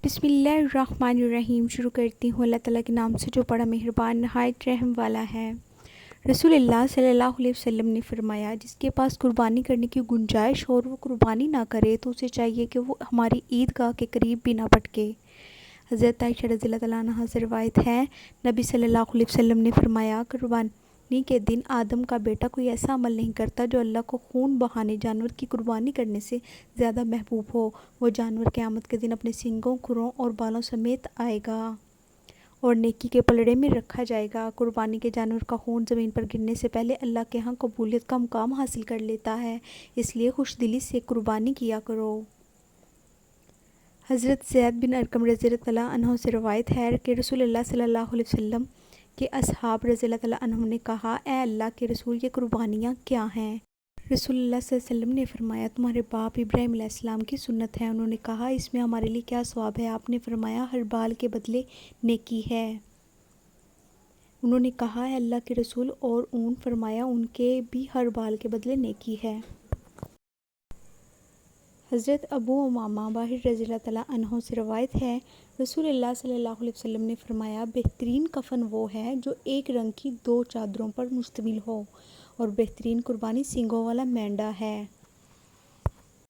بسم اللہ الرحمن الرحیم۔ شروع کرتی ہوں اللہ تعالیٰ کے نام سے جو بڑا مہربان نہایت رحم والا ہے۔ رسول اللہ صلی اللہ علیہ وسلم نے فرمایا، جس کے پاس قربانی کرنے کی گنجائش اور وہ قربانی نہ کرے تو اسے چاہیے کہ وہ ہماری عیدگاہ کے قریب بھی نہ پٹکے۔ حضرت عائشہ رضی اللہ تعالیٰ عنہا سے روایت ہے، نبی صلی اللہ علیہ وسلم نے فرمایا، قربانی کے دن آدم کا بیٹا کوئی ایسا عمل نہیں کرتا جو اللہ کو خون بہانے جانور کی قربانی کرنے سے زیادہ محبوب ہو۔ وہ جانور قیامت کے دن اپنے سینگوں، کھروں اور بالوں سمیت آئے گا اور نیکی کے پلڑے میں رکھا جائے گا۔ قربانی کے جانور کا خون زمین پر گرنے سے پہلے اللہ کے ہاں قبولیت کا مقام حاصل کر لیتا ہے، اس لیے خوش دلی سے قربانی کیا کرو۔ حضرت زید بن ارقم رضی اللہ عنہ سے روایت ہے کہ رسول اللہ صلی اللہ علیہ وسلم کے اصحاب رضی اللہ عنہم نے کہا، اے اللہ کے رسول، یہ قربانیاں کیا ہیں؟ رسول اللہ صلی اللہ علیہ وسلم نے فرمایا، تمہارے باپ ابراہیم علیہ السلام کی سنت ہے۔ انہوں نے کہا، اس میں ہمارے لیے کیا ثواب ہے؟ آپ نے فرمایا، ہر بال کے بدلے نیکی ہے۔ انہوں نے کہا، اے اللہ کے رسول، اور اون؟ فرمایا، ان کے بھی ہر بال کے بدلے نیکی ہے۔ حضرت ابو امامہ باہر رضی اللہ عنہ سے روایت ہے، رسول اللہ صلی اللہ علیہ وسلم نے فرمایا، بہترین کفن وہ ہے جو ایک رنگ کی 2 چادروں پر مشتمل ہو، اور بہترین قربانی سینگوں والا مینڈا ہے۔